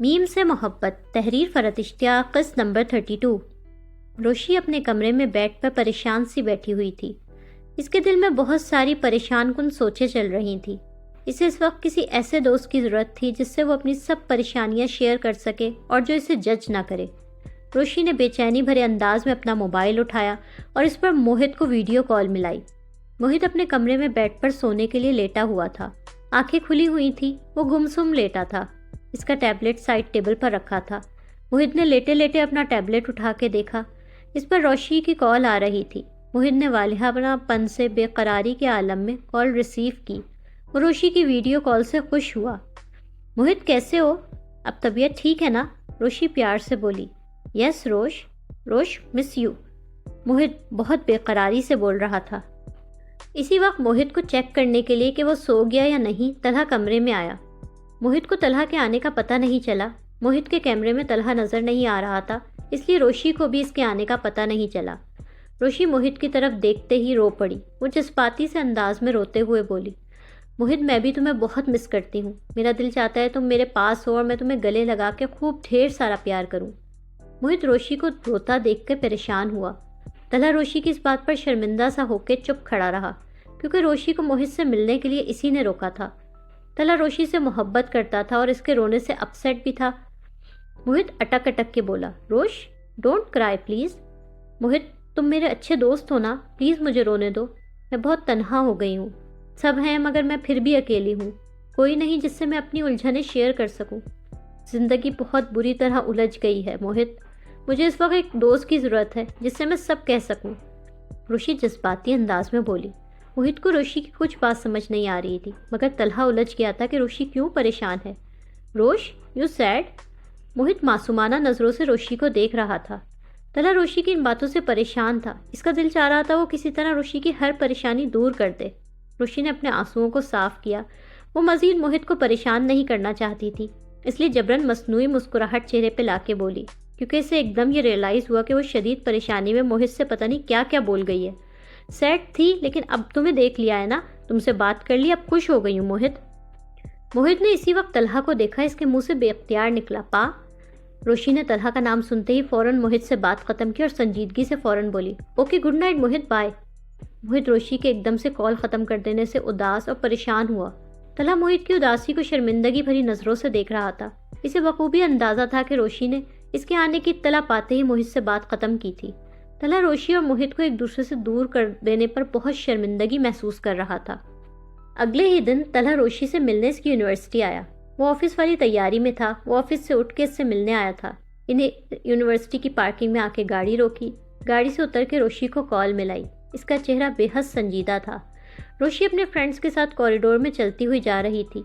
میم سے محبت، تحریر فرحت اشتیاق، قسط نمبر 32۔ روشی اپنے کمرے میں بیڈ پر پریشان سی بیٹھی ہوئی تھی۔ اس کے دل میں بہت ساری پریشان کن سوچیں چل رہی تھیں۔ اسے اس وقت کسی ایسے دوست کی ضرورت تھی جس سے وہ اپنی سب پریشانیاں شیئر کر سکے اور جو اسے جج نہ کرے۔ روشی نے بے چینی بھرے انداز میں اپنا موبائل اٹھایا اور اس پر موہت کو ویڈیو کال ملائی۔ موہت اپنے کمرے میں بیڈ پر سونے کے لیے لیٹا ہوا تھا۔ آنکھیں کھلی ہوئی تھیں، وہ گمسم لیٹا تھا۔ اس کا ٹیبلٹ سائڈ ٹیبل پر رکھا تھا۔ موہت نے لیٹے لیٹے اپنا ٹیبلٹ اٹھا کے دیکھا۔ اس پر روشی کی کال آ رہی تھی۔ موہت نے والہانہ پن سے بے قراری کے عالم میں کال ریسیو کی۔ وہ روشی کی ویڈیو کال سے خوش ہوا۔ موہت کیسے ہو؟ اب طبیعت ٹھیک ہے نا؟ روشی پیار سے بولی۔ یس روش مس یو۔ موہت بہت بے قراری سے بول رہا تھا۔ اسی وقت موہت کو چیک کرنے کے لیے کہ وہ سو گیا یا نہیں طلحہ کمرے میں آیا۔ موہت کو طلحہ کے آنے کا پتہ نہیں چلا۔ موہت کے کیمرے میں طلحہ نظر نہیں آ رہا تھا، اس لیے روشی کو بھی اس کے آنے کا پتہ نہیں چلا۔ روشی موہت کی طرف دیکھتے ہی رو پڑی۔ وہ جذباتی سے انداز میں روتے ہوئے بولی، موہت میں بھی تمہیں بہت مس کرتی ہوں۔ میرا دل چاہتا ہے تم میرے پاس ہو اور میں تمہیں گلے لگا کے خوب ڈھیر سارا پیار کروں۔ موہت روشی کو روتا دیکھ کر پریشان ہوا۔ طلحہ روشی کی اس بات پر شرمندہ سا ہو کے چپ کھڑا رہا، کیونکہ روشی کو موہت سے ملنے کے لیے اسی نے روکا تھا۔ طلحہ روشی سے محبت کرتا تھا اور اس کے رونے سے اپسیٹ بھی تھا۔ موہت اٹک اٹک کے بولا، روش ڈونٹ کرائی پلیز۔ موہت تم میرے اچھے دوست ہو نا، پلیز مجھے رونے دو۔ میں بہت تنہا ہو گئی ہوں۔ سب ہیں مگر میں پھر بھی اکیلی ہوں۔ کوئی نہیں جس سے میں اپنی الجھنیں شیئر کر سکوں۔ زندگی بہت بری طرح الجھ گئی ہے موہت۔ مجھے اس وقت ایک دوست کی ضرورت ہے جس سے میں سب کہہ سکوں۔ روشی جذباتی انداز میں بولی۔ موہت کو روشی کی کچھ بات سمجھ نہیں آ رہی تھی، مگر طلحہ الجھ گیا تھا کہ روشی کیوں پریشان ہے۔ روش یو سیڈ؟ موہت معصومانہ نظروں سے روشی کو دیکھ رہا تھا۔ طلحہ روشی کی ان باتوں سے پریشان تھا۔ اس کا دل چاہ رہا تھا وہ کسی طرح روشی کی ہر پریشانی دور کر دے۔ روشی نے اپنے آنسوؤں کو صاف کیا۔ وہ مزید موہت کو پریشان نہیں کرنا چاہتی تھی، اس لیے جبراً مصنوعی مسکراہٹ چہرے پہ لا کے بولی، کیونکہ اسے ایک دم یہ ریئلائز ہوا کہ وہ شدید پریشانی میں موہت سے پتہ نہیں کیا کیا بول گئی ہے۔ سیڈ تھی لیکن اب تمہیں دیکھ لیا ہے نا، تم سے بات کر لی، اب خوش ہو گئی ہوں موہت۔ موہت نے اسی وقت طلحہ کو دیکھا۔ اس کے منہ سے بے اختیار نکلا، پا۔ روشی نے طلحہ کا نام سنتے ہی فوراً موہت سے بات ختم کی اور سنجیدگی سے فوراً بولی، okay good night Mohit, bye. Mohit Roshi کے ایک دم سے کال ختم کر دینے سے اداس اور پریشان ہوا۔ طلحہ موہت کی اداسی کو شرمندگی بھری نظروں سے دیکھ رہا تھا۔ اسے بخوبی اندازہ تھا کہ روشی نے اس کے آنے کی اطلاع پاتے ہی موہت سے بات ختم کی تھی۔ طلحہ روشی اور موہت کو ایک دوسرے سے دور کر دینے پر بہت شرمندگی محسوس کر رہا تھا۔ اگلے ہی دن طلحہ روشی سے ملنے اس کی یونیورسٹی آیا۔ وہ آفس والی تیاری میں تھا۔ وہ آفس سے اٹھ کے اس سے ملنے آیا تھا۔ انہیں یونیورسٹی کی پارکنگ میں آ کے گاڑی روکی۔ گاڑی سے اتر کے روشی کو کال ملائی۔ اس کا چہرہ بے حد سنجیدہ تھا۔ روشی اپنے فرینڈز کے ساتھ کوریڈور میں چلتی ہوئی جا رہی تھی۔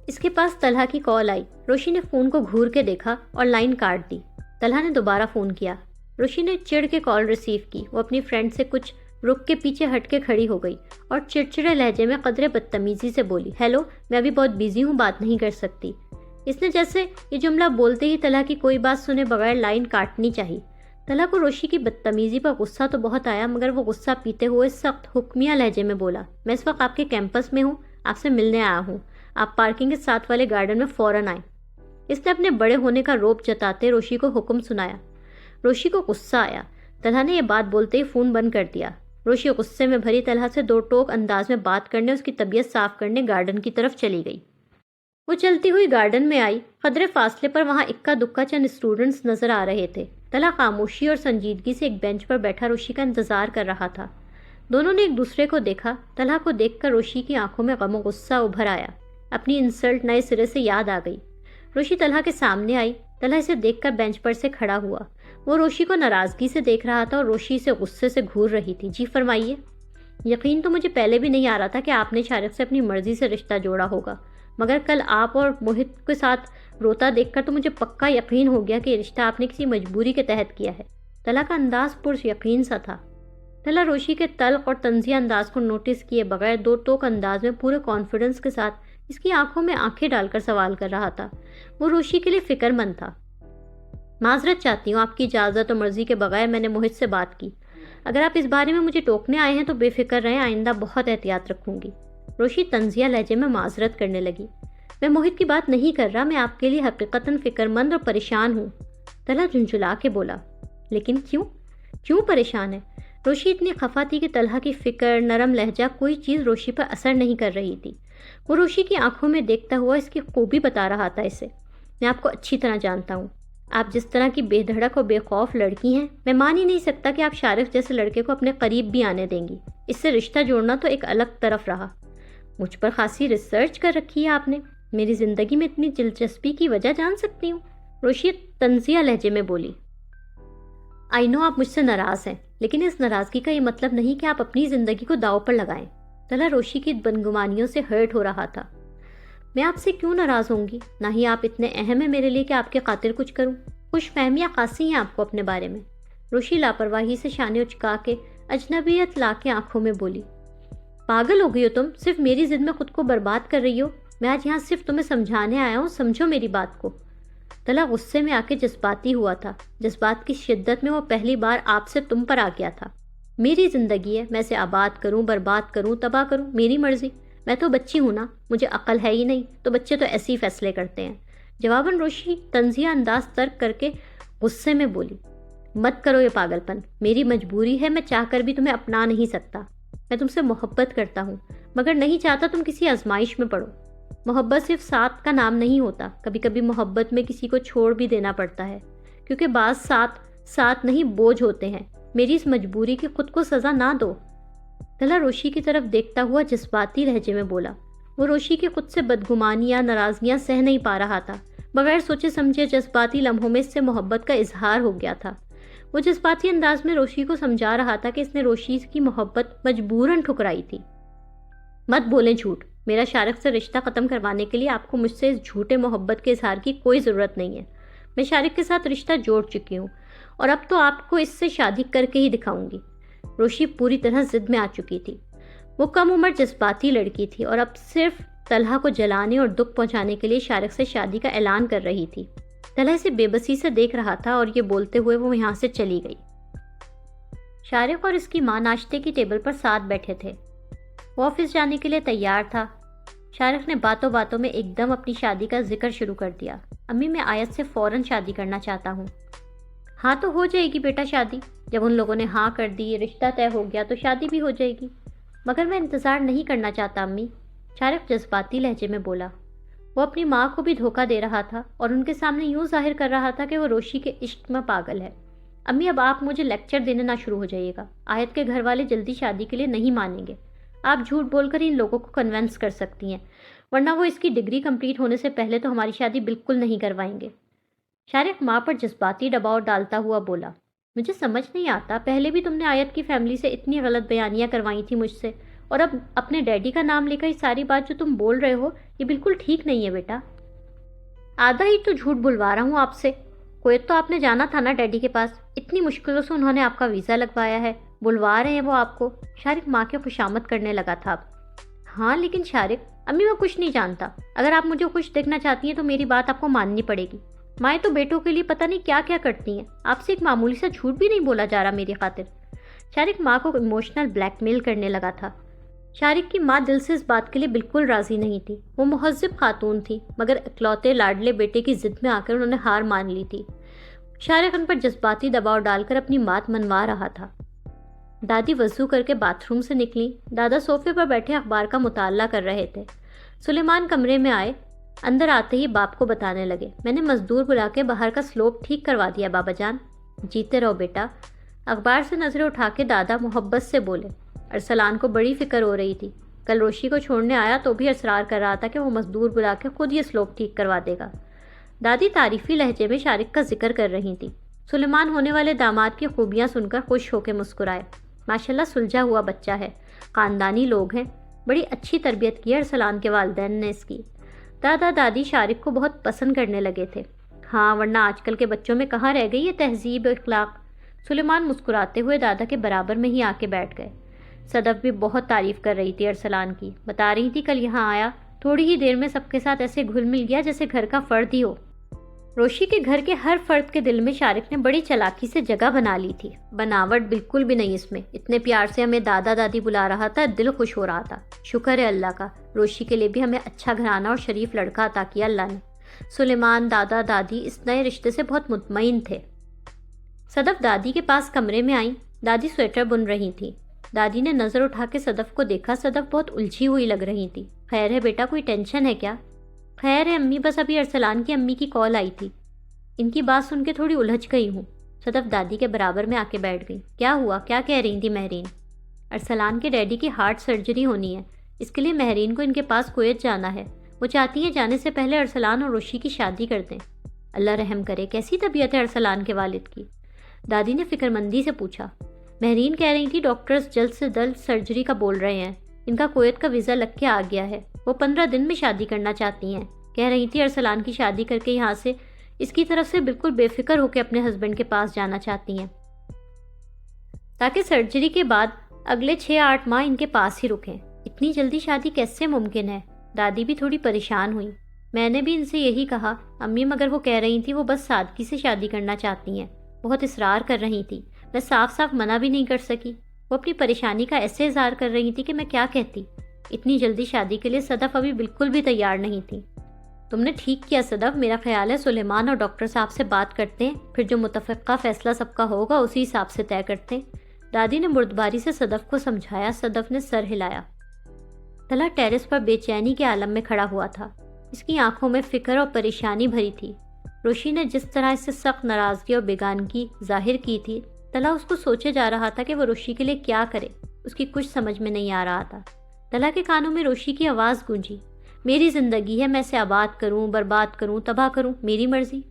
اس کے پاس طلحہ کی کال آئی۔ روشی نے فون کو گھور کے دیکھا اور لائن کاٹ دی۔ طلحہ نے دوبارہ فون کیا۔ روشی نے چڑ کے کال ریسیو کی۔ وہ اپنی فرینڈ سے کچھ رک کے پیچھے ہٹ کے کھڑی ہو گئی اور چڑچڑے لہجے میں قدرے بدتمیزی سے بولی، ہیلو میں ابھی بہت بیزی ہوں، بات نہیں کر سکتی۔ اس نے جیسے یہ جملہ بولتے ہی طلحہ کی کوئی بات سنے بغیر لائن کاٹنی چاہی۔ طلحہ کو روشی کی بدتمیزی پر غصہ تو بہت آیا، مگر وہ غصہ پیتے ہوئے سخت حکمیہ لہجے میں بولا، میں اس وقت آپ کے کیمپس میں ہوں، آپ سے ملنے آیا ہوں، آپ پارکنگ کے ساتھ والے گارڈن میں فوراً آئیں۔ اس نے اپنے بڑے ہونے کا روب جتاتے روشی کو حکم سنایا۔ روشی کو غصہ آیا۔ طلحہ نے یہ بات بولتے ہی فون بند کر دیا۔ روشی غصے میں بھری طلحہ سے دو ٹوک انداز میں بات کرنے، اس کی طبیعت صاف کرنے گارڈن کی طرف چلی گئی۔ وہ چلتی ہوئی گارڈن میں آئی۔ قدرے فاصلے پر وہاں اکا دکا چند اسٹوڈنٹس نظر آ رہے تھے۔ طلحہ خاموشی اور سنجیدگی سے ایک بینچ پر بیٹھا روشی کا انتظار کر رہا تھا۔ دونوں نے ایک دوسرے کو دیکھا۔ طلحہ کو دیکھ کر روشی کی آنکھوں میں غم و غصہ ابھر آیا۔ اپنی انسلٹ نئے سرے سے یاد آ گئی۔ روشی طلحہ کے سامنے آئی۔ طلحہ اسے دیکھ کر بینچ پر سے کھڑا ہوا۔ وہ روشی کو ناراضگی سے دیکھ رہا تھا اور روشی سے غصے سے گھور رہی تھی۔ جی فرمائیے۔ یقین تو مجھے پہلے بھی نہیں آ رہا تھا کہ آپ نے شارق سے اپنی مرضی سے رشتہ جوڑا ہوگا، مگر کل آپ اور موہت کے ساتھ روتا دیکھ کر تو مجھے پکا یقین ہو گیا کہ یہ رشتہ آپ نے کسی مجبوری کے تحت کیا ہے۔ طلحہ کا انداز پر یقین سا تھا۔ طلحہ روشی کے تلخ اور طنزیہ انداز کو نوٹس کیے بغیر دو ٹوک انداز میں پورے کانفیڈنس کے ساتھ اس کی آنکھوں میں آنکھیں ڈال کر سوال کر رہا تھا۔ وہ روشی کے لیے فکر مند تھا۔ معذرت چاہتی ہوں، آپ کی اجازت اور مرضی کے بغیر میں نے موہت سے بات کی۔ اگر آپ اس بارے میں مجھے ٹوکنے آئے ہیں تو بے فکر رہیں، آئندہ بہت احتیاط رکھوں گی۔ روشی طنزیہ لہجے میں معذرت کرنے لگی۔ میں موہت کی بات نہیں کر رہا، میں آپ کے لیے حقیقتاً فکر مند اور پریشان ہوں۔ طلحہ جھنجھلا کے بولا۔ لیکن کیوں پریشان ہے؟ روشی اتنی خفا تھی کہ طلحہ کی فکر، نرم لہجہ، کوئی چیز روشی پر اثر نہیں کر رہی تھی۔ وہ روشی کی آنکھوں میں دیکھتا ہوا اس کی خوبی بتا رہا تھا اسے۔ میں آپ کو اچھی طرح جانتا ہوں، آپ جس طرح کی بے دھڑک اور بے خوف لڑکی ہیں، میں مان ہی نہیں سکتا کہ آپ شارق جیسے لڑکے کو اپنے قریب بھی آنے دیں گی۔ اس سے رشتہ جوڑنا تو ایک الگ طرف رہا۔ مجھ پر خاصی ریسرچ کر رکھی ہے آپ نے، میری زندگی میں اتنی دلچسپی کی وجہ جان سکتی ہوں؟ روشی طنزیہ لہجے میں بولی۔ آئی نو آپ مجھ سے ناراض ہیں، لیکن اس ناراضگی کا یہ مطلب نہیں کہ آپ اپنی زندگی کو داؤ پر لگائیں۔ طلحہ روشی کی بدگمانیوں سے ہرٹ ہو رہا تھا۔ میں آپ سے کیوں ناراض ہوں گی؟ نہ ہی آپ اتنے اہم ہیں میرے لیے کہ آپ کے خاطر کچھ کروں۔ خوش فہمیاں خاصی ہیں آپ کو اپنے بارے میں۔ روشی لاپرواہی سے شانے اچکا کے اجنبیت لا کے آنکھوں میں بولی۔ پاگل ہو گئی ہو تم، صرف میری ضد میں خود کو برباد کر رہی ہو۔ میں آج یہاں صرف تمہیں سمجھانے آیا ہوں، سمجھو میری بات کو۔ طلحہ غصے میں آ کے جذباتی ہوا تھا۔ جذبات کی شدت میں وہ پہلی بار آپ سے تم پر آ گیا تھا۔ میری زندگی ہے، میں اسے آباد کروں، برباد کروں، تباہ کروں، میری مرضی۔ میں تو بچی ہوں نا، مجھے عقل ہے ہی نہیں، تو بچے تو ایسے ہی فیصلے کرتے ہیں۔ جواباً روشی طنزیہ انداز ترک کر کے غصے میں بولی۔ مت کرو یہ پاگل پن، میری مجبوری ہے، میں چاہ کر بھی تمہیں اپنا نہیں سکتا۔ میں تم سے محبت کرتا ہوں، مگر نہیں چاہتا تم کسی آزمائش میں پڑو۔ محبت صرف ساتھ کا نام نہیں ہوتا، کبھی کبھی محبت میں کسی کو چھوڑ بھی دینا پڑتا ہے، کیونکہ بعض ساتھ نہیں بوجھ ہوتے ہیں۔ میری اس مجبوری کی خود کو سزا نہ دو۔ طلحہ روشی کی طرف دیکھتا ہوا جذباتی لہجے میں بولا۔ وہ روشی کی خود سے بدگمانیاں، ناراضگیاں سہ نہیں پا رہا تھا۔ بغیر سوچے سمجھے جذباتی لمحوں میں اس سے محبت کا اظہار ہو گیا تھا۔ وہ جذباتی انداز میں روشی کو سمجھا رہا تھا کہ اس نے روشی کی محبت مجبوراً ٹھکرائی تھی۔ مت بولیں جھوٹ، میرا شارق سے رشتہ ختم کروانے کے لیے آپ کو مجھ سے اس جھوٹے محبت کے اظہار کی کوئی ضرورت نہیں ہے۔ میں شارق کے ساتھ رشتہ جوڑ چکی ہوں، اور اب تو آپ کو اس سے شادی کر کے ہی دکھاؤں گی۔ روشی پوری طرح ضد میں آ چکی تھی۔ وہ کم عمر جذباتی لڑکی تھی اور اب صرف طلحہ کو جلانے اور دکھ پہنچانے کے لیے شارق سے شادی کا اعلان کر رہی تھی۔ طلحہ اسے بے بسی سے دیکھ رہا تھا اور یہ بولتے ہوئے وہ یہاں سے چلی گئی۔ شارق اور اس کی ماں ناشتے کی ٹیبل پر ساتھ بیٹھے تھے۔ وہ آفس جانے کے لیے تیار تھا۔ شارق نے باتوں باتوں میں ایک دم اپنی شادی کا ذکر شروع کر دیا۔ امی، میں آیت سے فوراً شادی کرنا چاہتا ہوں۔ ہاں تو ہو جائے گی بیٹا شادی، جب ان لوگوں نے ہاں کر دی، رشتہ طے ہو گیا تو شادی بھی ہو جائے گی۔ مگر میں انتظار نہیں کرنا چاہتا امی، شارق جذباتی لہجے میں بولا۔ وہ اپنی ماں کو بھی دھوکہ دے رہا تھا اور ان کے سامنے یوں ظاہر کر رہا تھا کہ وہ روشی کے عشق میں پاگل ہے۔ امی، اب آپ مجھے لیکچر دینے نہ شروع ہو جائیے گا۔ آیت کے گھر والے جلدی شادی کے لیے نہیں مانیں گے۔ آپ جھوٹ بول کر ان لوگوں کو کنونس کر سکتی ہیں، ورنہ وہ اس کی ڈگری کمپلیٹ ہونے سے پہلے تو ہماری شادی بالکل نہیں کروائیں گے۔ شارق ماں پر جذباتی دباؤ ڈالتا ہوا بولا۔ مجھے سمجھ نہیں آتا، پہلے بھی تم نے آیت کی فیملی سے اتنی غلط بیانیاں کروائی تھی مجھ سے، اور اب اپنے ڈیڈی کا نام لے کر یہ ساری بات جو تم بول رہے ہو، یہ بالکل ٹھیک نہیں ہے بیٹا۔ آدھا ہی تو جھوٹ بلوا رہا ہوں آپ سے۔ کویت تو آپ نے جانا تھا نا ڈیڈی کے پاس، اتنی مشکلوں سے انہوں نے آپ کا ویزا لگوایا ہے، بلوا رہے ہیں وہ آپ کو۔ شارق ماں کے خوشامد کرنے لگا تھا۔ ہاں لیکن شارق، امی میں کچھ نہیں جانتا۔ اگر آپ مجھے خوش دیکھنا چاہتی ہیں تو میری بات آپ کو ماننی پڑے گی۔ مائیں تو بیٹوں کے لیے پتہ نہیں کیا کیا کرتی ہیں، آپ سے ایک معمولی سا جھوٹ بھی نہیں بولا جا رہا میری خاطر۔ شارق ماں کو ایموشنل بلیک میل کرنے لگا تھا۔ شارق کی ماں دل سے اس بات کے لیے بالکل راضی نہیں تھی۔ وہ مہذب خاتون تھی، مگر اکلوتے لاڈلے بیٹے کی ضد میں آ کر انہوں نے ہار مان لی تھی۔ شارق ان پر جذباتی دباؤ ڈال کر اپنی بات منوا رہا تھا۔ دادی وضو کر کے باتھ روم سے نکلی۔ دادا صوفے پر بیٹھے اخبار کا مطالعہ کر رہے تھے۔ سلیمان کمرے میں آئے۔ اندر آتے ہی باپ کو بتانے لگے، میں نے مزدور بلا کے باہر کا سلوپ ٹھیک کروا دیا بابا جان۔ جیتے رہو بیٹا۔ اخبار سے نظریں اٹھا کے دادا محبت سے بولے۔ ارسلان کو بڑی فکر ہو رہی تھی۔ کل روشی کو چھوڑنے آیا تو بھی اصرار کر رہا تھا کہ وہ مزدور بلا کے خود یہ سلوپ ٹھیک کروا دے گا۔ دادی تعریفی لہجے میں شارق کا ذکر کر رہی تھی۔ سلیمان ہونے والے داماد کی خوبیاں سن کر خوش ہو کے مسکرائے۔ ماشاءاللہ سلجھا ہوا بچہ ہے، خاندانی لوگ ہیں، بڑی اچھی تربیت کی ہے ارسلان کے والدین نے اس کی۔ دادا دادی شارق کو بہت پسند کرنے لگے تھے۔ ہاں ورنہ آج کل کے بچوں میں کہاں رہ گئی یہ تہذیب و اخلاق۔ سلیمان مسکراتے ہوئے دادا کے برابر میں ہی آ کے بیٹھ گئے۔ صدف بھی بہت تعریف کر رہی تھی ارسلان کی، بتا رہی تھی کل یہاں آیا، تھوڑی ہی دیر میں سب کے ساتھ ایسے گھل مل گیا جیسے گھر کا فرد ہی ہو۔ روشی کے گھر کے ہر فرد کے دل میں شارق نے بڑی چالاکی سے جگہ بنا لی تھی. بناوٹ بالکل بھی نہیں اس میں. اتنے پیار سے ہمیں دادا دادی بلا رہا تھا, دل خوش ہو رہا تھا. شکر ہے اللہ کا, روشی کے لیے بھی ہمیں اچھا گھرانہ اور شریف لڑکا عطا کیا اللہ نے. سلیمان دادا دادی اس نئے رشتے سے بہت مطمئن تھے. صدف دادی کے پاس کمرے میں آئیں. دادی سویٹر بن رہی تھی. دادی نے نظر اٹھا کے صدف کو دیکھا. صدف بہت الجھی ہوئی لگ رہی تھی. خیر ہے بیٹا, کوئی ٹینشن ہے کیا؟ خیر ہے امی, بس ابھی ارسلان کی امی کی کال آئی تھی. ان کی بات سن کے تھوڑی الجھ گئی ہوں. صدف دادی کے برابر میں آ کے بیٹھ گئی. کیا ہوا, کیا کہہ رہی تھی مہرین؟ ارسلان کے ڈیڈی کی ہارٹ سرجری ہونی ہے, اس کے لیے مہرین کو ان کے پاس کویت جانا ہے. وہ چاہتی ہیں جانے سے پہلے ارسلان اور روشی کی شادی کر دیں. اللہ رحم کرے, کیسی طبیعت ہے ارسلان کے والد کی؟ دادی نے فکر مندی سے پوچھا. مہرین کہہ رہی تھی ڈاکٹرز جلد سے جلد سرجری کا بول رہے ہیں. ان کا کویت کا ویزا لگ کے آ گیا ہے. وہ 15 دن میں شادی کرنا چاہتی ہیں. کہہ رہی تھی ارسلان کی شادی کر کے یہاں سے اس کی طرف سے بالکل بے فکر ہو کے اپنے ہسبینڈ کے پاس جانا چاہتی ہیں, تاکہ سرجری کے بعد اگلے 6-8 ماہ ان کے پاس ہی رکیں. اتنی جلدی شادی کیسے ممکن ہے؟ دادی بھی تھوڑی پریشان ہوئی. میں نے بھی ان سے یہی کہا امی, مگر وہ کہہ رہی تھی وہ بس سادگی سے شادی کرنا چاہتی ہیں. بہت اصرار کر رہی تھی. میں صاف صاف منع بھی نہیں کر سکی. وہ اپنی پریشانی کا ایسے اظہار کر رہی تھی کہ میں کیا کہتی. اتنی جلدی شادی کے لیے صدف ابھی بالکل بھی تیار نہیں تھی. تم نے ٹھیک کیا صدف, میرا خیال ہے سلیمان اور ڈاکٹر صاحب سے بات کرتے ہیں, پھر جو متفقہ فیصلہ سب کا ہوگا اسی حساب سے طے کرتے ہیں. دادی نے مردباری سے صدف کو سمجھایا. صدف نے سر ہلایا. طلحہ ٹیرس پر بے چینی کے عالم میں کھڑا ہوا تھا. اس کی آنکھوں میں فکر اور پریشانی بھری تھی. روشی نے جس طرح اس سے سخت ناراضگی اور بیگانگی ظاہر کی تھی, طلحہ اس کو سوچے جا رہا تھا کہ وہ روشی کے لیے کیا کرے. اس کی کچھ سمجھ میں نہیں آ رہا تھا. طلحہ کے کانوں میں روشی کی آواز گونجی. میری زندگی ہے, میں اسے آباد کروں, برباد کروں, تباہ کروں, میری مرضی.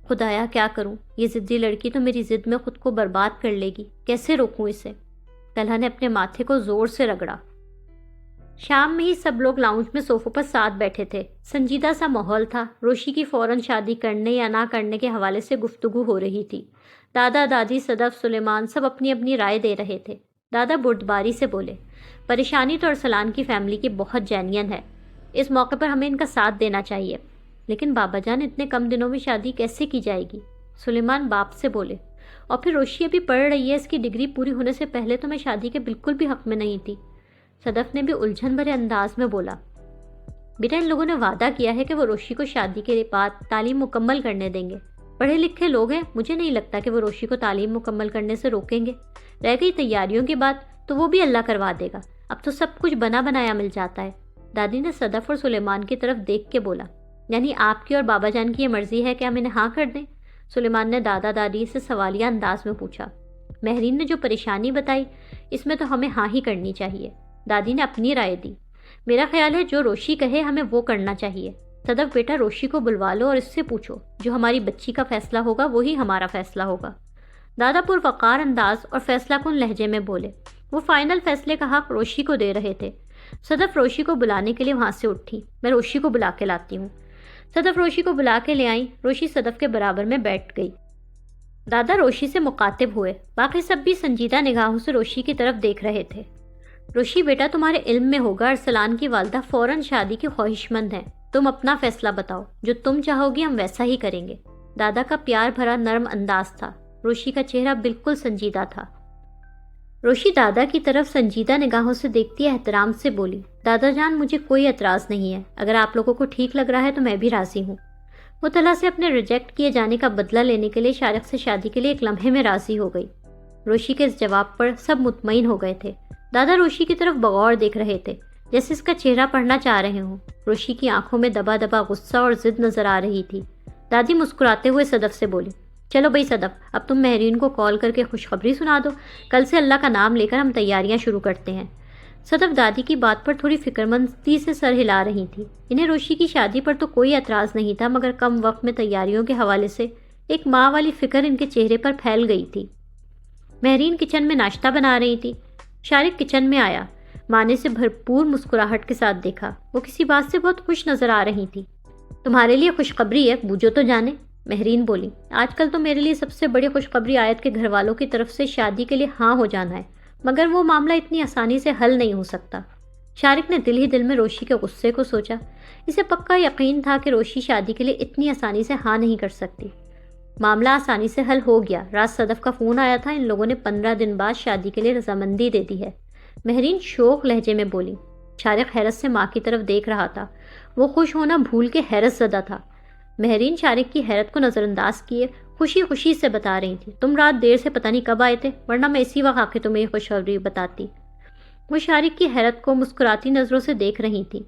خدایا کیا کروں, یہ ضدی لڑکی تو میری ضد میں خود کو برباد کر لے گی. کیسے روکوں اسے؟ طلحہ نے اپنے ماتھے کو زور سے رگڑا. شام میں ہی سب لوگ لاؤنج میں صوفوں پر ساتھ بیٹھے تھے. سنجیدہ سا ماحول تھا. روشی کی فوراً شادی کرنے یا نہ کرنے کے حوالے سے گفتگو ہو رہی تھی. دادا دادی صدف سلیمان سب اپنی اپنی رائے دے رہے تھے. دادا بردباری سے بولے, پریشانی تو ارسلان کی فیملی کی بہت جینین ہے. اس موقع پر ہمیں ان کا ساتھ دینا چاہیے. لیکن بابا جان, اتنے کم دنوں میں شادی کیسے کی جائے گی؟ سلیمان باپ سے بولے. اور پھر روشی ابھی پڑھ رہی ہے, اس کی ڈگری پوری ہونے سے پہلے تو میں شادی کے بالکل بھی حق میں نہیں تھی. صدف نے بھی الجھن بھرے انداز میں بولا. بیٹا, ان لوگوں نے وعدہ کیا ہے کہ وہ روشی کو شادی کے بعد تعلیم مکمل کرنے دیں گے. پڑھے لکھے لوگ ہیں, مجھے نہیں لگتا کہ وہ روشی کو تعلیم مکمل کرنے سے روکیں گے. رہ گئی تیاریوں کی بات, تو وہ بھی اللہ کروا دے گا. اب تو سب کچھ بنا بنایا مل جاتا ہے. دادی نے صدف اور سلیمان کی طرف دیکھ کے بولا. یعنی آپ کی اور بابا جان کی یہ مرضی ہے کہ ہم انہیں ہاں کر دیں؟ سلیمان نے دادا دادی سے سوالیہ انداز میں پوچھا. مہرین نے جو پریشانی بتائی, اس میں تو ہمیں ہاں ہی کرنی چاہیے. دادی نے اپنی رائے دی. میرا خیال ہے جو روشی کہے ہمیں وہ کرنا چاہیے. صدف بیٹا, روشی کو بلوا لو اور اس سے پوچھو. جو ہماری بچی کا فیصلہ ہوگا وہی ہمارا فیصلہ ہوگا. دادا پروقار انداز اور فیصلہ کن لہجے میں بولے. وہ فائنل فیصلے کا حق روشی کو دے رہے تھے. صدف روشی کو بلانے کے لیے وہاں سے اٹھی. میں روشی کو بلا کے لاتی ہوں. صدف روشی کو بلا کے لے آئیں. روشی صدف کے برابر میں بیٹھ گئی. دادا روشی سے مخاطب ہوئے. باقی سب بھی سنجیدہ نگاہوں سے روشی کی طرف دیکھ رہے تھے. روشی بیٹا, تمہارے علم میں ہوگا ارسلان کی والدہ فوراً شادی کی خواہش مند ہیں. تم اپنا فیصلہ بتاؤ. جو تم چاہو گی ہم ویسا ہی کریں گے. دادا کا پیار بھرا نرم انداز تھا. روشی کا چہرہ بالکل سنجیدہ تھا. روشی دادا کی طرف سنجیدہ نگاہوں سے دیکھتی احترام سے بولی. دادا جان, مجھے کوئی اعتراض نہیں ہے. اگر آپ لوگوں کو ٹھیک لگ رہا ہے تو میں بھی راضی ہوں. وہ طلحہ سے اپنے ریجیکٹ کیے جانے کا بدلہ لینے کے لیے شارق سے شادی کے لیے ایک لمحے میں راضی ہو گئی. روشی کے اس جواب پر سب مطمئن ہو گئے تھے. دادا روشی کی طرف بغور دیکھ رہے تھے, جیسے اس کا چہرہ پڑھنا چاہ رہے ہوں. روشی کی آنکھوں میں دبا دبا غصہ اور ضد نظر آ رہی تھی. دادی مسکراتے ہوئے صدف سے بولی. چلو بھائی صدف, اب تم مہرین کو کال کر کے خوشخبری سنا دو. کل سے اللہ کا نام لے کر ہم تیاریاں شروع کرتے ہیں. صدف دادی کی بات پر تھوڑی فکرمندی سے سر ہلا رہی تھی. انہیں روشی کی شادی پر تو کوئی اعتراض نہیں تھا, مگر کم وقت میں تیاریوں کے حوالے سے ایک ماں والی فکر ان کے چہرے پر پھیل گئی تھی. مہرین کچن میں ناشتہ بنا رہی تھی. شارق کچن میں آیا. ماں نے اسے بھرپور مسکراہٹ کے ساتھ دیکھا. وہ کسی بات سے بہت خوش نظر آ رہی تھی. تمہارے لیے خوشخبری ہے, بوجھو تو جانے. مہرین بولی. آج کل تو میرے لیے سب سے بڑی خوشخبری آیت کے گھر والوں کی طرف سے شادی کے لیے ہاں ہو جانا ہے, مگر وہ معاملہ اتنی آسانی سے حل نہیں ہو سکتا. شارق نے دل ہی دل میں روشی کے غصے کو سوچا۔ اسے پکا یقین تھا کہ روشی شادی کے لیے اتنی آسانی سے ہاں نہیں کر سکتی۔ معاملہ آسانی سے حل ہو گیا۔ رات صدف کا فون آیا تھا، ان لوگوں نے 15 دن بعد شادی کے لیے رضامندی دے دی ہے، مہرین شوق لہجے میں بولی۔ شارق حیرت سے ماں کی طرف دیکھ رہا تھا، وہ خوش ہونا بھول کے حیرت زدہ تھا۔ مہرین شارق کی حیرت کو نظر انداز کیے خوشی خوشی سے بتا رہی تھی، تم رات دیر سے پتہ نہیں کب آئے تھے، ورنہ میں اسی وقت آ کے تمہیں یہ خوشخبری بتاتی۔ وہ شارق کی حیرت کو مسکراتی نظروں سے دیکھ رہی تھی۔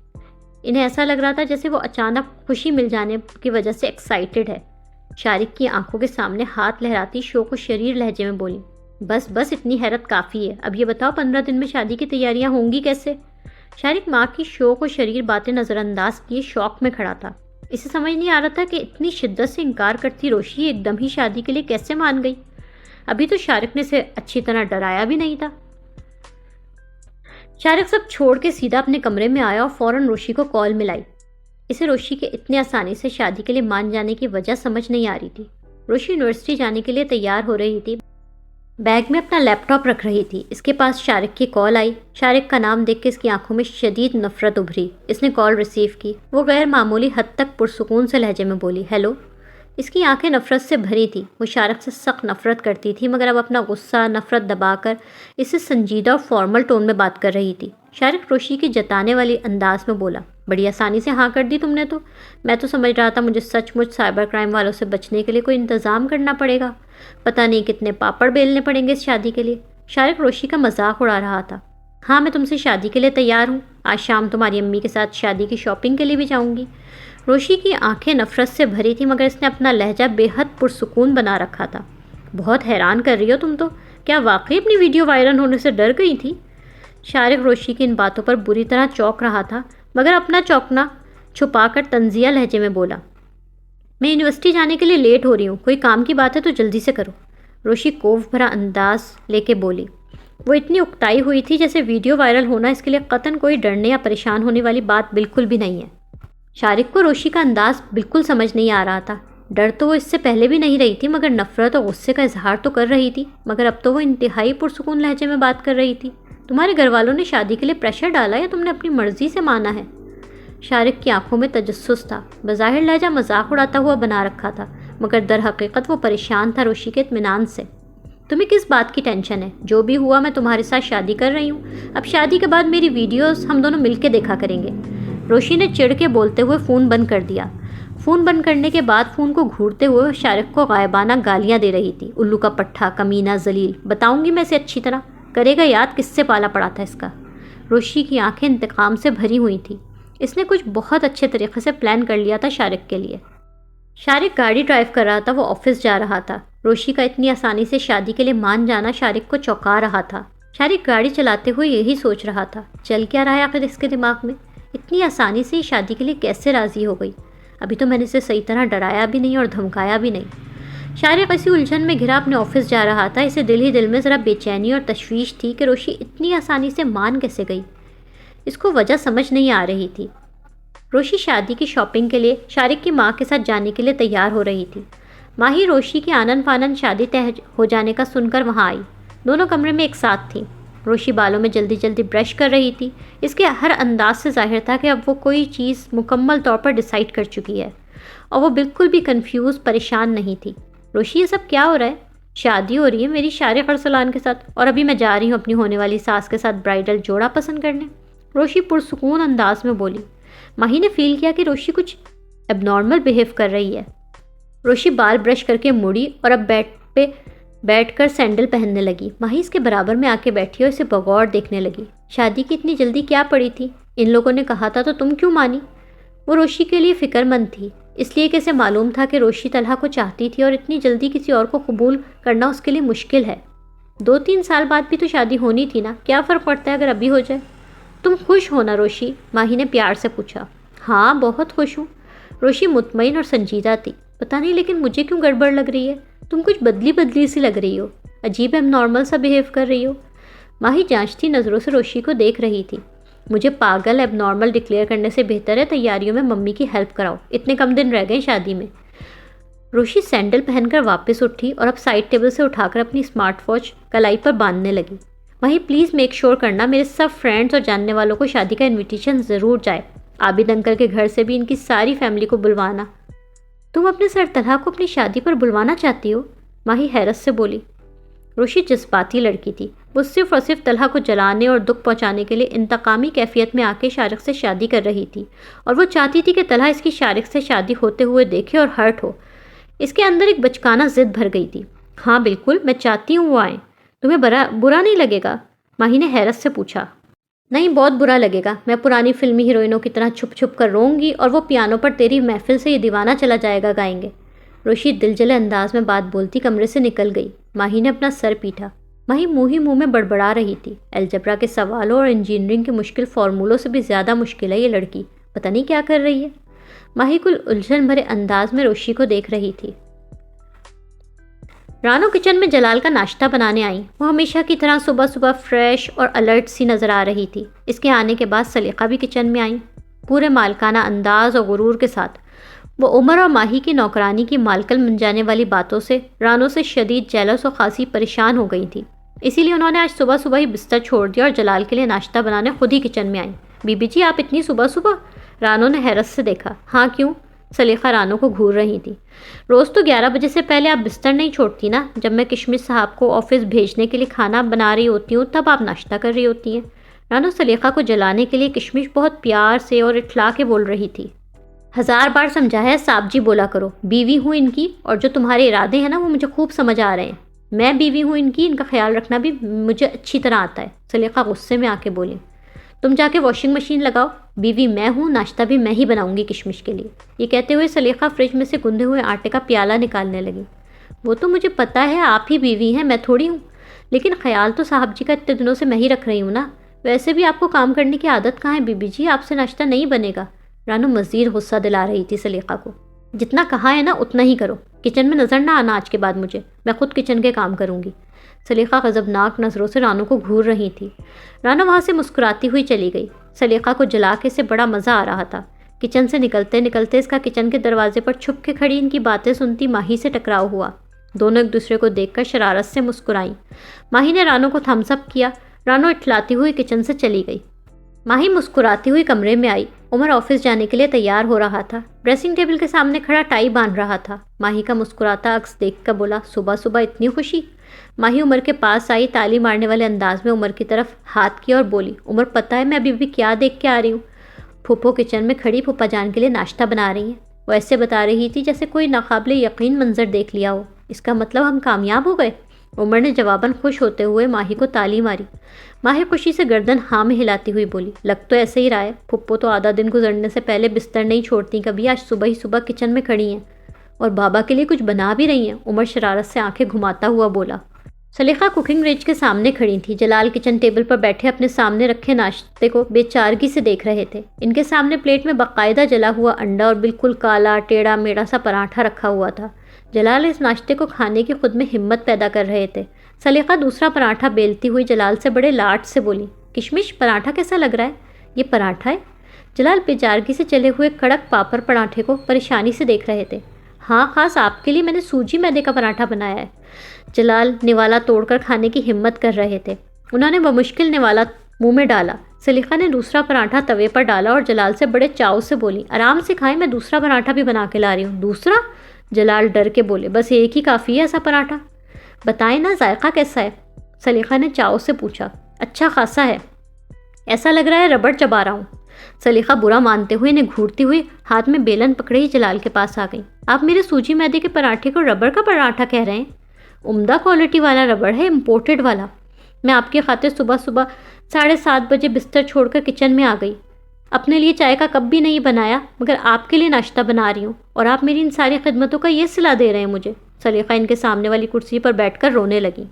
انہیں ایسا لگ رہا تھا جیسے وہ اچانک خوشی مل جانے کی وجہ سے ایکسائٹڈ ہے۔ شارق کی آنکھوں کے سامنے ہاتھ لہراتی شوق و شریر لہجے میں بولی، بس بس اتنی حیرت کافی ہے، اب یہ بتاؤ 15 دن میں شادی کی تیاریاں ہوں گی کیسے؟ شارق ماں کی شوق و شریر باتیں نظر انداز کیے شوق میں کھڑا تھا۔ اسے سمجھ نہیں آ رہا تھا کہ اتنی شدت سے انکار کرتی روشی ایک دم ہی شادی کے لیے کیسے مان گئی۔ ابھی تو شارق نے اسے اچھی طرح ڈرایا بھی نہیں تھا۔ شارق سب چھوڑ کے سیدھا اپنے کمرے میں آیا اور فوراً روشی کو کال ملائی۔ اسے روشی کے اتنے آسانی سے شادی کے لیے مان جانے کی وجہ سمجھ نہیں آ رہی تھی۔ روشی یونیورسٹی جانے کے لیے تیار ہو رہی تھی، بیگ میں اپنا لیپ ٹاپ رکھ رہی تھی۔ اس کے پاس شارق کی کال آئی۔ شارق کا نام دیکھ کے اس کی آنکھوں میں شدید نفرت ابھری۔ اس نے کال ریسیو کی۔ وہ غیر معمولی حد تک پرسکون سے لہجے میں بولی، ہیلو۔ اس کی آنکھیں نفرت سے بھری تھی۔ وہ شارق سے سخت نفرت کرتی تھی، مگر اب اپنا غصہ نفرت دبا کر اسے سنجیدہ اور فارمل ٹون میں بات کر رہی تھی۔ شارق روشی کی جتانے والی انداز میں بولا، بڑی آسانی سے ہاں کر دی تم نے تو، میں تو سمجھ رہا تھا مجھے سچ مچ سائبر کرائم والوں سے بچنے کے لیے کوئی انتظام کرنا پڑے گا، پتہ نہیں کتنے پاپڑ بیلنے پڑیں گے اس شادی کے لیے۔ شارق روشی کا مذاق اڑا رہا تھا۔ ہاں میں تم سے شادی کے لیے تیار ہوں، آج شام تمہاری امی کے ساتھ شادی کی شاپنگ کے لیے بھی جاؤں گی۔ روشی کی آنکھیں نفرت سے بھری تھی، مگر اس نے اپنا لہجہ بے حد پرسکون بنا رکھا تھا۔ بہت حیران کر رہی ہو تم تو، کیا واقعی اپنی ویڈیو وائرل ہونے سے ڈر گئی تھی؟ شارق روشی کی ان باتوں پر بری طرح چونک رہا تھا، مگر اپنا چونکنا چھپا کر طنزیہ لہجے میں بولا، میں یونیورسٹی جانے کے لیے لیٹ ہو رہی ہوں، کوئی کام کی بات ہے تو جلدی سے کرو۔ روشی کوف بھرا انداز لے کے بولی۔ وہ اتنی اکتائی ہوئی تھی جیسے ویڈیو وائرل ہونا اس کے لیے قطعاً کوئی ڈرنے یا پریشان ہونے والی بات بالکل بھی نہیں ہے۔ شارق کو روشی کا انداز بالکل سمجھ نہیں آ رہا تھا۔ ڈر تو وہ اس سے پہلے بھی نہیں رہی تھی، مگر نفرت اور غصے کا اظہار تو کر رہی تھی، مگر اب تو وہ انتہائی پرسکون لہجے میں بات کر رہی تھی۔ تمہارے گھر والوں نے شادی کے لیے پریشر ڈالا یا تم نے اپنی مرضی سے مانا ہے؟ شارق کی آنکھوں میں تجسس تھا۔ بظاہر لہجہ مذاق اڑاتا ہوا بنا رکھا تھا، مگر در حقیقت وہ پریشان تھا روشی کے اطمینان سے۔ تمہیں کس بات کی ٹینشن ہے؟ جو بھی ہوا میں تمہارے ساتھ شادی کر رہی ہوں، اب شادی کے بعد میری ویڈیوز ہم دونوں مل کے دیکھا کریں گے۔ روشی نے چڑ کے بولتے ہوئے فون بند کر دیا۔ فون بند کرنے کے بعد فون کو گھورتے ہوئے شارق کو غائبانہ گالیاں دے رہی تھی، الو کا پٹھا، کمینہ، ذلیل، بتاؤں گی میں اسے اچھی طرح، کرے گا یاد کس سے پالا پڑا تھا اس کا۔ روشی کی آنکھیں انتقام سے بھری ہوئی تھیں۔ اس نے کچھ بہت اچھے طریقے سے پلان کر لیا تھا شارق کے لیے۔ شارق گاڑی ڈرائیو کر رہا تھا، وہ آفس جا رہا تھا۔ روشی کا اتنی آسانی سے شادی کے لیے مان جانا شارق کو چونکا رہا تھا۔ شارق گاڑی چلاتے ہوئے یہی سوچ رہا تھا، چل کیا رہا ہے آخر اس کے دماغ میں؟ اتنی آسانی سے شادی کے لیے کیسے راضی ہو گئی؟ ابھی تو میں نے اسے صحیح طرح ڈرایا بھی نہیں اور دھمکایا بھی نہیں۔ شارق اسی الجھن میں گھرا اپنے آفس جا رہا تھا۔ اسے دل ہی دل میں ذرا بے چینی اور تشویش تھی کہ روشی اتنی آسانی سے مان کیسے گئی۔ اس کو وجہ سمجھ نہیں آ رہی تھی۔ روشی شادی کی شاپنگ کے لیے شارق کی ماں کے ساتھ جانے کے لیے تیار ہو رہی تھی۔ ماہی روشی کی آنن فانن شادی طے ہو جانے کا سن کر وہاں آئی۔ دونوں کمرے میں ایک ساتھ تھیں۔ روشی بالوں میں جلدی جلدی برش کر رہی تھی۔ اس کے ہر انداز سے ظاہر تھا کہ اب وہ کوئی چیز مکمل طور پر ڈیسائیڈ کر چکی ہے، اور وہ بالکل بھی کنفیوز پریشان نہیں تھی۔ روشی یہ سب کیا ہو رہا ہے؟ شادی ہو رہی ہے میری شارق ارسلان کے ساتھ، اور ابھی میں جا رہی ہوں اپنی ہونے والی ساس کے ساتھ برائڈل جوڑا پسند کرنے، روشی پرسکون انداز میں بولی۔ ماہی نے فیل کیا کہ روشی کچھ اب نارمل بیہیو کر رہی ہے۔ روشی بال برش کر کے مڑی اور اب بیڈ پہ بیٹھ کر سینڈل پہننے لگی۔ ماہی اس کے برابر میں آ کے بیٹھی اور اسے بغور دیکھنے لگی۔ شادی کی اتنی جلدی کیا پڑی تھی؟ ان لوگوں نے کہا تھا تو تم کیوں مانی؟ وہ روشی کے لیے فکر مند تھی، اس لیے کہ اسے معلوم تھا کہ روشی طلحہ کو چاہتی تھی اور اتنی جلدی کسی اور کو قبول کرنا اس کے لیے مشکل ہے۔ 2-3 سال بعد بھی تو شادی ہونی تھی نا، کیا فرق پڑتا ہے اگر ابھی ہو جائے؟ تم خوش ہو نا روشی؟ ماہی نے پیار سے پوچھا۔ ہاں بہت خوش ہوں۔ روشی مطمئن اور سنجیدہ تھی۔ پتہ نہیں لیکن مجھے کیوں گڑبڑ لگ رہی ہے، تم کچھ بدلی سی لگ رہی ہو، عجیب اب نارمل سا بیہیو کر رہی ہو۔ ماہی جانچتی نظروں سے روشی کو دیکھ رہی تھی۔ مجھے پاگل اب نارمل ڈکلیئر کرنے سے بہتر ہے تیاریوں میں ممی کی ہیلپ کراؤ، اتنے کم دن رہ گئے شادی میں۔ روشی سینڈل پہن کر واپس اٹھی اور اب سائڈ ٹیبل سے اٹھا کر اپنی اسمارٹ واچ کلائی پر باندھنے لگی۔ وہیں پلیز میک شور کرنا میرے سب فرینڈز اور جاننے والوں کو شادی کا انویٹیشن ضرور جائے. عابد انکل کے گھر سے بھی ان کی ساری فیملی کو بلوانا. تم اپنے سر طلحہ کو اپنی شادی پر بلوانا چاہتی ہو؟ ماہی حیرت سے بولی. روشی جذباتی لڑکی تھی. وہ صرف اور صرف طلحہ کو جلانے اور دکھ پہنچانے کے لیے انتقامی کیفیت میں آ کے شارق سے شادی کر رہی تھی، اور وہ چاہتی تھی کہ طلحہ اس کی شارق سے شادی ہوتے ہوئے دیکھے اور ہرٹ ہو. اس کے اندر ایک بچکانہ ضد بھر گئی تھی. ہاں بالکل، میں چاہتی ہوں وہ آئیں. تمہیں برا نہیں لگے گا؟ ماہی نے حیرت سے پوچھا. نہیں، بہت برا لگے گا. میں پرانی فلمی ہیروئنوں کی طرح چھپ چھپ کر روؤں گی اور وہ پیانو پر تیری محفل سے یہ دیوانہ چلا جائے گا گائیں گے. روشی دلجلے انداز میں بات بولتی کمرے سے نکل گئی. ماہی نے اپنا سر پیٹا. ماہی منہ ہی منہ میں بڑبڑا رہی تھی. الجبرا کے سوالوں اور انجینئرنگ کے مشکل فارمولوں سے بھی زیادہ مشکل ہے یہ لڑکی. پتہ نہیں کیا کر رہی ہے. ماہی کل الجھن بھرے انداز میں روشی کو دیکھ رہی تھی. رانو کچن میں جلال کا ناشتہ بنانے آئی. وہ ہمیشہ کی طرح صبح صبح فریش اور الرٹ سی نظر آ رہی تھی. اس کے آنے کے بعد سلیقہ بھی کچن میں آئیں، پورے مالکانہ انداز اور غرور کے ساتھ. وہ عمر اور ماہی کی نوکرانی کی مالکل من جانے والی باتوں سے رانو سے شدید جیلس اور خاصی پریشان ہو گئی تھی. اسی لیے انہوں نے آج صبح صبح ہی بستر چھوڑ دیا اور جلال کے لیے ناشتہ بنانے خود ہی کچن میں آئیں. بی بی جی، آپ اتنی صبح صبح؟ رانو نے حیرت سے دیکھا. ہاں کیوں؟ سلیقہ رانو کو گھور رہی تھی. روز تو 11 بجے سے پہلے آپ بستر نہیں چھوڑتی نا. جب میں کشمش صاحب کو آفس بھیجنے کے لیے کھانا بنا رہی ہوتی ہوں تب آپ ناشتہ کر رہی ہوتی ہیں. رانو سلیقہ کو جلانے کے لیے کشمش بہت پیار سے اور اٹھلا کے بول رہی تھی. 1000 بار سمجھایا ہے صاحب جی بولا کرو. بیوی ہوں ان کی، اور جو تمہارے ارادے ہیں نا وہ مجھے خوب سمجھ آ رہے ہیں. میں بیوی ہوں ان کی، ان کا خیال رکھنا بھی مجھے اچھی طرح آتا ہے. سلیقہ غصے میں آ کے بولی. تم جا کے واشنگ مشین لگاؤ. بیوی میں ہوں، ناشتہ بھی میں ہی بناؤں گی کشمش کے لیے. یہ کہتے ہوئے سلیقہ فریج میں سے گندے ہوئے آٹے کا پیالہ نکالنے لگی. وہ تو مجھے پتا ہے آپ ہی بیوی ہیں، میں تھوڑی ہوں. لیکن خیال تو صاحب جی کا اتنے دنوں سے میں ہی رکھ رہی ہوں نا. ویسے بھی آپ کو کام کرنے کی عادت کہاں ہے بی بی جی؟ آپ سے ناشتہ نہیں بنے گا. رانو مزید غصہ دلا رہی تھی سلیقہ کو. جتنا کہا ہے نا اتنا ہی کرو. کچن میں نظر نہ آنا آج کے بعد مجھے. میں خود کچن کے کام کروں گی. سلیقہ غضبناک نظروں سے رانو کو گھور رہی تھی. رانو وہاں سے مسکراتی ہوئی چلی گئی. سلیقہ کو جلا کے سے بڑا مزہ آ رہا تھا. کچن سے نکلتے نکلتے اس کا کچن کے دروازے پر چھپ کے کھڑی ان کی باتیں سنتی ماہی سے ٹکراؤ ہوا. دونوں ایک دوسرے کو دیکھ کر شرارت سے مسکرائیں. ماہی نے رانو کو تھمس اپ کیا. رانو اٹھلاتی ہوئی کچن سے چلی گئی. ماہی مسکراتی ہوئی کمرے میں آئی. عمر آفس جانے کے لیے تیار ہو رہا تھا. ڈریسنگ ٹیبل کے سامنے کھڑا ٹائی باندھ رہا تھا. ماہی کا مسکراتا عکس دیکھ کر بولا، صبح صبح اتنی خوشی؟ ماہی عمر کے پاس آئی. تالی مارنے والے انداز میں عمر کی طرف ہاتھ کیا اور بولی، عمر پتہ ہے میں ابھی بھی کیا دیکھ کے آ رہی ہوں؟ پھوپھو کچن میں کھڑی پھوپھا جان کے لیے ناشتہ بنا رہی ہیں. وہ ایسے بتا رہی تھی جیسے کوئی ناقابل یقین منظر دیکھ لیا ہو. اس کا مطلب ہم کامیاب ہو گئے؟ عمر نے جواباً خوش ہوتے ہوئے ماہی کو تالی ماری. ماہی خوشی سے گردن ہاں میں ہلاتی ہوئی بولی، لگ تو ایسے ہی رہا ہے. پھپھو تو آدھا دن گزرنے سے پہلے بستر نہیں چھوڑتی کبھی. آج صبح ہی صبح کچن میں کھڑی ہیں اور بابا کے لیے کچھ بنا بھی رہی ہیں. عمر شرارت سے آنکھیں گھماتا ہوا بولا. سلیقہ کوکنگ رینج کے سامنے کھڑی تھی. جلال کچن ٹیبل پر بیٹھے اپنے سامنے رکھے ناشتے کو بے چارگی سے دیکھ رہے تھے. ان کے سامنے پلیٹ میں باقاعدہ جلا ہوا انڈا اور بالکل کالا ٹیڑھا میڑا سا پراٹھا رکھا ہوا تھا. جلال اس ناشتے کو کھانے کی خود میں ہمت پیدا کر رہے تھے. سلیقہ دوسرا پراٹھا بیلتی ہوئی جلال سے بڑے لاٹ سے بولی، کشمش پراٹھا کیسا لگ رہا ہے؟ یہ پراٹھا ہے؟ جلال بے چارگی سے چلے ہوئے کڑک پاپڑ پراٹھے کو پریشانی سے دیکھ رہے تھے. ہاں، خاص آپ کے لیے میں نے سوجی میدے کا پراٹھا بنایا ہے. جلال نوالا توڑ کر کھانے کی ہمت کر رہے تھے. انہوں نے بمشکل نوالا منہ میں ڈالا. سلیقہ نے دوسرا پراٹھا توے پر ڈالا اور جلال سے بڑے چاؤ سے بولی، آرام سے کھائیں، میں دوسرا پراٹھا بھی بنا کے لا رہی ہوں. دوسرا؟ جلال ڈر کے بولے، بس ایک ہی کافی ہے ایسا پراٹھا. بتائیں نا ذائقہ کیسا ہے؟ سلیقہ نے چاؤ سے پوچھا. اچھا خاصا ہے، ایسا لگ رہا ہے ربڑ چبا رہا ہوں. سلیقہ برا مانتے ہوئے انہیں گھورتی ہوئی ہاتھ میں بیلن پکڑے ہی جلال کے پاس آ گئی. آپ میرے سوجی میدے کے پراٹھے کو ربڑ کا پراٹھا کہہ رہے ہیں؟ عمدہ کوالٹی والا ربڑ ہے، امپورٹڈ والا. میں آپ کی خاطر صبح صبح 7:30 بجے بستر چھوڑ کر کچن میں آ گئی. اپنے لیے چائے کا کپ بھی نہیں بنایا مگر آپ کے لیے ناشتہ بنا رہی ہوں، اور آپ میری ان ساری خدمتوں کا یہ صلہ دے رہے ہیں مجھے. سلیقہ ان کے سامنے والی کرسی پر بیٹھ کر رونے لگی.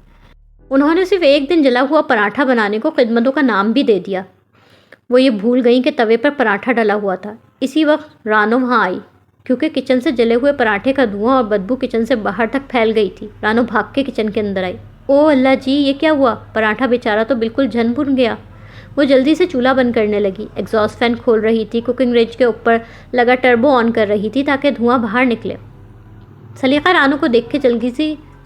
انہوں نے صرف ایک دن جلا ہوا پراٹھا بنانے کو خدمتوں کا نام بھی دے دیا. وہ یہ بھول گئیں کہ توے پر پراٹھا ڈلا ہوا تھا. اسی وقت رانو وہاں آئی. کیونکہ کچن سے جلے ہوئے پراٹھے کا دھواں اور بدبو کچن سے باہر تک پھیل گئی تھی. رانو بھاگ کے کچن کے اندر آئی. او اللہ جی، یہ کیا ہوا؟ پراٹھا بیچارہ تو بالکل جھن بھن گیا. وہ جلدی سے چولہا بند کرنے لگی. ایگزاسٹ فین کھول رہی تھی. کوکنگ رینج کے اوپر لگا ٹربو آن کر رہی تھی تاکہ دھواں باہر نکلے. سلیقہ رانو کو دیکھ کے جلدی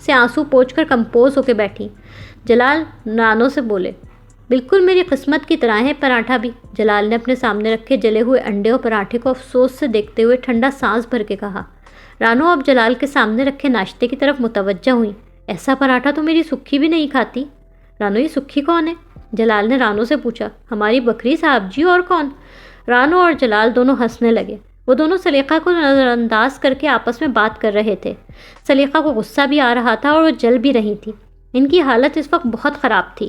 سے آنسو پوچھ کر کمپوز ہو کے بیٹھی. جلال رانو سے بولے۔ بالکل میری قسمت کی طرح ہے پراٹھا بھی، جلال نے اپنے سامنے رکھے جلے ہوئے انڈے اور پراٹھے کو افسوس سے دیکھتے ہوئے ٹھنڈا سانس بھر کے کہا۔ رانو اب جلال کے سامنے رکھے ناشتے کی طرف متوجہ ہوئی۔ ایسا پراٹھا تو میری سکھی بھی نہیں کھاتی۔ رانو یہ سکھی کون ہے؟ جلال نے رانو سے پوچھا۔ ہماری بکری صاحب جی، اور کون؟ رانو اور جلال دونوں ہنسنے لگے۔ وہ دونوں سلیقہ کو نظر انداز کر کے آپس میں بات کر رہے تھے۔ سلیقہ کو غصہ بھی آ رہا تھا اور وہ جل بھی رہی تھی۔ ان کی حالت اس وقت بہت خراب تھی۔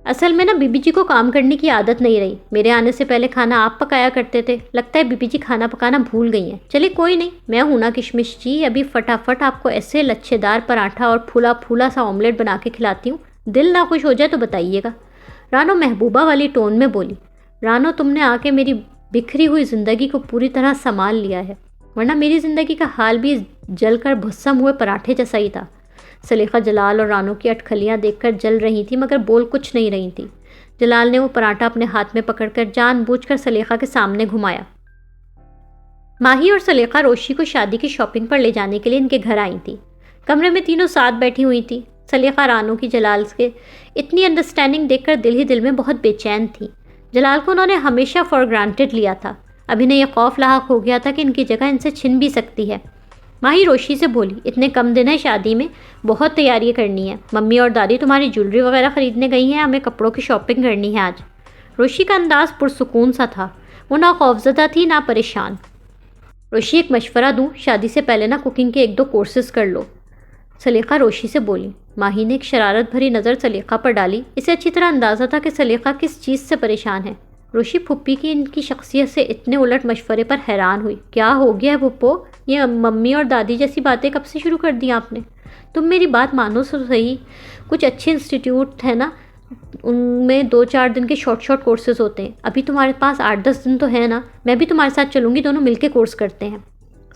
اصل میں نا بی بی جی کو کام کرنے کی عادت نہیں رہی۔ میرے آنے سے پہلے کھانا آپ پکایا کرتے تھے، لگتا ہے بی بی جی کھانا پکانا بھول گئی ہیں۔ چلے کوئی نہیں، میں ہوں نا کشمش جی، ابھی فٹافٹ آپ کو ایسے لچھے دار پراٹھا اور پھولا پھولا سا آملیٹ بنا کے کھلاتی ہوں، دل نہ خوش ہو جائے تو بتائیے گا۔ رانو محبوبہ والی ٹون میں بولی۔ رانو تم نے آ کے میری بکھری ہوئی زندگی کو پوری طرح سنبھال لیا ہے، ورنہ میری زندگی کا حال بھی جل کر بھسم ہوئے پراٹھے جیسا ہی تھا۔ سلیقہ جلال اور رانو کی اٹکھلیاں دیکھ کر جل رہی تھی مگر بول کچھ نہیں رہی تھی۔ جلال نے وہ پراٹھا اپنے ہاتھ میں پکڑ کر جان بوجھ کر سلیقہ کے سامنے گھمایا۔ ماہی اور سلیقہ روشی کو شادی کی شاپنگ پر لے جانے کے لیے ان کے گھر آئی تھی۔ کمرے میں تینوں ساتھ بیٹھی ہوئی تھی۔ سلیقہ رانو کی جلال کے اتنی انڈرسٹینڈنگ دیکھ کر دل ہی دل میں بہت بے چین تھی۔ جلال کو انہوں نے ہمیشہ فار گرانٹیڈ لیا تھا، اب انہیں یہ خوف لاحق ہو گیا تھا کہ ان کی جگہ ان سے چھن بھی سکتی ہے۔ ماہی روشی سے بولی، اتنے کم دن ہیں شادی میں، بہت تیاری کرنی ہے، ممی اور دادی تمہاری جولری وغیرہ خریدنے گئی ہیں، ہمیں کپڑوں کی شاپنگ کرنی ہے آج۔ روشی کا انداز پرسکون سا تھا، وہ نہ خوفزدہ تھی نہ پریشان۔ روشی ایک مشورہ دوں، شادی سے پہلے نہ کوکنگ کے 1-2 کورسز کر لو، سلیقہ روشی سے بولی۔ ماہی نے ایک شرارت بھری نظر سلیقہ پر ڈالی، اسے اچھی طرح اندازہ تھا کہ سلیقہ کس چیز سے پریشان ہے۔ روشی پھپھی کی ان کی شخصیت سے اتنے الٹ مشورے پر حیران ہوئی۔ کیا ہو گیا ہے پھپھو؟ یہ ممی اور دادی جیسی باتیں کب سے شروع کر دی آپ نے؟ تم میری بات مانو تو صحیح، کچھ اچھے انسٹیٹیوٹ ہے نا، ان میں 2-4 دن کے شارٹ کورسز ہوتے ہیں، ابھی تمہارے پاس 8-10 دن تو ہے نا، میں بھی تمہارے ساتھ چلوں گی، دونوں مل کے کورس کرتے ہیں۔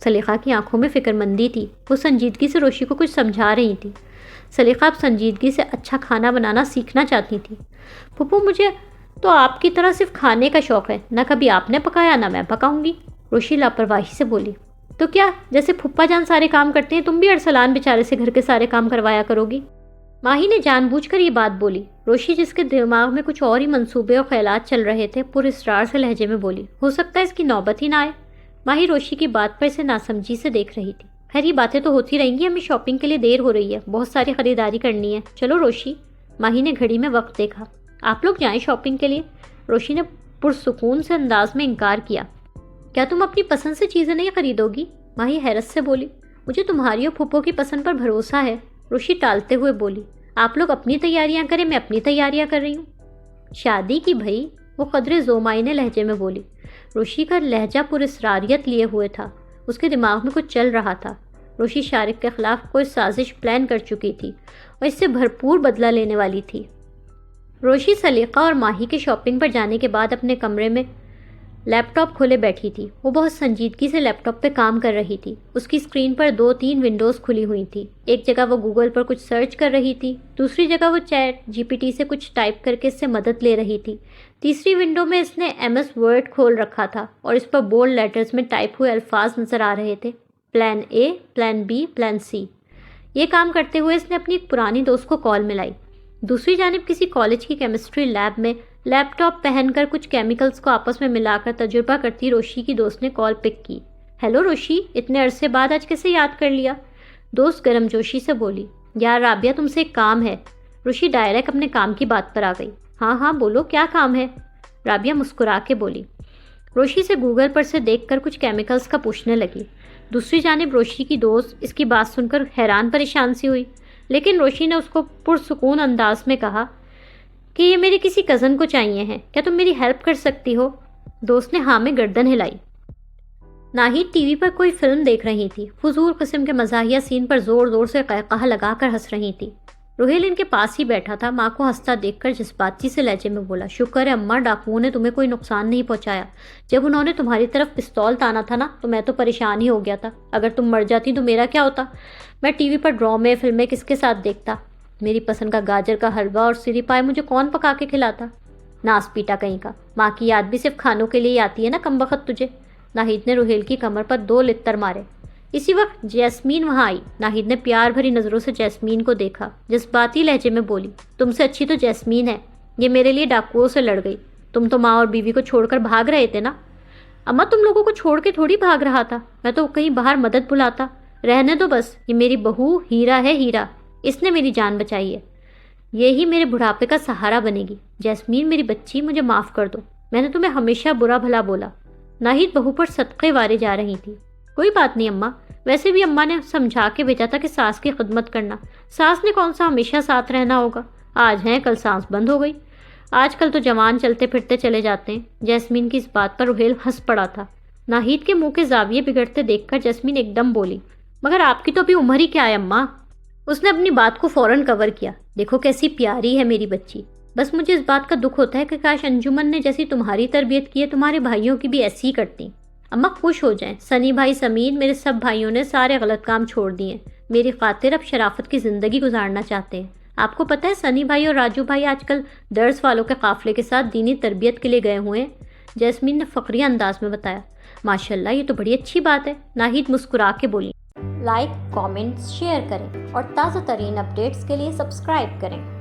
سلیقہ کی آنکھوں میں فکر مندی تھی، وہ سنجیدگی سے روشی کو کچھ سمجھا رہی تھی۔ سلیقہ اب سنجیدگی سے اچھا کھانا بنانا سیکھنا چاہتی تھی۔ پھپھو مجھے تو آپ کی طرح صرف کھانے کا شوق ہے، نہ کبھی آپ نے پکایا نہ میں پکاؤں گی، روشی لاپرواہی سے بولی۔ تو کیا جیسے پھپھا جان سارے کام کرتے ہیں تم بھی ارسلان بیچارے سے گھر کے سارے کام کروایا کرو گی؟ ماہی نے جان بوجھ کر یہ بات بولی۔ روشی جس کے دماغ میں کچھ اور ہی منصوبے اور خیالات چل رہے تھے پر اسرار سے لہجے میں بولی، ہو سکتا ہے اس کی نوبت ہی نہ آئے۔ ماہی روشی کی بات پر اسے ناسمجھی سے دیکھ رہی تھی۔ خیر یہ باتیں تو ہوتی رہیں گی، ہمیں شاپنگ کے لیے دیر ہو رہی ہے، بہت ساری خریداری کرنی ہے، چلو روشی۔ ماہی نے گھڑی میں وقت دیکھا۔ آپ لوگ جائیں شاپنگ کے لیے؟ روشی نے پرسکون سے انداز میں انکار کیا۔ کیا تم اپنی پسند سے چیزیں نہیں خریدو گی؟ ماہی حیرت سے بولی۔ مجھے تمہاری اور پھپھو کی پسند پر بھروسہ ہے، روشی ٹالتے ہوئے بولی۔ آپ لوگ اپنی تیاریاں کریں، میں اپنی تیاریاں کر رہی ہوں۔ شادی کی بھئی، وہ قدرے ذومعنی لہجے میں بولی۔ روشی کا لہجہ پر اسراریت لیے ہوئے تھا، اس کے دماغ میں کچھ چل رہا تھا۔ روشی شارق کے خلاف کوئی سازش پلان کر چکی تھی اور اس سے بھرپور بدلہ لینے والی تھی۔ روشی سلیقہ اور ماہی کے شاپنگ پر جانے کے بعد اپنے کمرے میں لیپ ٹاپ کھولے بیٹھی تھی۔ وہ بہت سنجیدگی سے لیپ ٹاپ پہ کام کر رہی تھی۔ اس کی اسکرین پر 2-3 ونڈوز کھلی ہوئی تھی۔ ایک جگہ وہ گوگل پر کچھ سرچ کر رہی تھی، دوسری جگہ وہ چیٹ GPT سے کچھ ٹائپ کر کے اس سے مدد لے رہی تھی، تیسری ونڈو میں اس نے MS ورڈ کھول رکھا تھا اور اس پر بولڈ لیٹرز میں ٹائپ ہوئے الفاظ نظر آ رہے تھے، plan A، plan B، plan C۔ یہ کام کرتے ہوئے اس نے اپنی ایک پرانی دوست کو کال ملائی۔ دوسری جانب کسی کالج کی کیمسٹری لیب میں لیپ ٹاپ پہن کر کچھ کیمیکلز کو آپس میں ملا کر تجربہ کرتی روشی کی دوست نے کال پک کی۔ ہیلو روشی، اتنے عرصے بعد آج کیسے یاد کر لیا؟ دوست گرم جوشی سے بولی۔ یار رابعہ تم سے ایک کام ہے۔ روشی ڈائریکٹ اپنے کام کی بات پر آ گئی۔ ہاں بولو کیا کام ہے؟ رابعہ مسکرا کے بولی۔ روشی سے گوگل پر سے دیکھ کر کچھ کیمیکلز کا پوچھنے لگی۔ دوسری جانب روشی کی دوست اس کی بات سن کر حیران پریشان سی ہوئی، لیکن روشی نے اس کو پرسکون انداز میں کہا کہ یہ میرے کسی کزن کو چاہیے ہیں، کیا تم میری ہیلپ کر سکتی ہو؟ دوست نے ہاں میں گردن ہلائی۔ ناہید ٹی وی پر کوئی فلم دیکھ رہی تھی، فضول قسم کے مزاحیہ سین پر زور سے قہقہہ لگا کر ہنس رہی تھی۔ روہیل ان کے پاس ہی بیٹھا تھا، ماں کو ہنستا دیکھ کر جذباتی سے لہجے میں بولا، شکر ہے اماں ڈاکوؤں نے تمہیں کوئی نقصان نہیں پہنچایا، جب انہوں نے تمہاری طرف پستول تانا تھا نا تو میں تو پریشان ہی ہو گیا تھا، اگر تم مر جاتی تو میرا کیا ہوتا؟ میں ٹی وی پر ڈرامے فلمیں کس کے ساتھ دیکھتا؟ میری پسند کا گاجر کا حلوہ اور سری پائے مجھے کون پکا کے کھلاتا؟ ناس پیٹا کہیں کا، ماں کی یاد بھی صرف کھانوں کے لیے آتی ہے نا کمبخت تجھے۔ ناہید نے روہیل کی کمر پر 2 لتر مارے۔ اسی وقت جیسمین وہاں آئی۔ ناہید نے پیار بھری نظروں سے جیسمین کو دیکھا، جذباتی لہجے میں بولی، تم سے اچھی تو جیسمین ہے، یہ میرے لیے ڈاکوؤں سے لڑ گئی۔ تم تو ماں اور بیوی کو چھوڑ کر بھاگ رہے تھے نا؟ اماں تم لوگوں کو چھوڑ کے تھوڑی بھاگ رہا تھا، میں تو کہیں باہر مدد بلاتا۔ رہنے دو بس، یہ میری بہو ہیرا ہے، ہیرا، اس نے میری جان بچائی ہے، یہی میرے بڑھاپے کا سہارا بنے گی۔ جیسمین میری بچی، مجھے معاف کر دو، میں نے تمہیں ہمیشہ برا بھلا بولا۔ ناہید بہو پر صدقے وارے جا رہی تھی۔ کوئی بات نہیں اماں، ویسے بھی اماں نے سمجھا کے بھیجا تھا کہ ساس کی خدمت کرنا، ساس نے کون سا ہمیشہ ساتھ رہنا ہوگا، آج ہیں کل سانس بند ہو گئی، آج کل تو جوان چلتے پھرتے چلے جاتے ہیں۔ جیسمین کی اس بات پر روہیل ہنس پڑا تھا۔ ناہید کے منہ کے زاویے بگڑتے دیکھ کر جیسمین ایک دم بولی، مگر آپ کی تو ابھی عمر ہی کیا ہے اماں؟ اس نے اپنی بات کو فوراً کور کیا، دیکھو کیسی پیاری ہے میری بچی، بس مجھے اس بات کا دکھ ہوتا ہے کہ کاش انجمن نے جیسی تمہاری تربیت کی ہے تمہارے بھائیوں کی بھی ایسی ہی کرتی۔ اماں خوش ہو جائیں، سنی بھائی سمیت میرے سب بھائیوں نے سارے غلط کام چھوڑ دیے ہیں، میری خاطر اب شرافت کی زندگی گزارنا چاہتے ہیں۔ آپ کو پتہ ہے سنی بھائی اور راجو بھائی آج کل درس والوں کے قافلے کے ساتھ دینی تربیت کے لیے گئے ہوئے ہیں، جیسمین نے فخریہ انداز میں بتایا۔ ماشاءاللہ، یہ تو بڑی اچھی بات ہے، ناہید مسکرا کے بولی۔ لائک، کامنٹس، شیئر کریں اور تازہ ترین اپڈیٹس کے لیے سبسکرائب کریں۔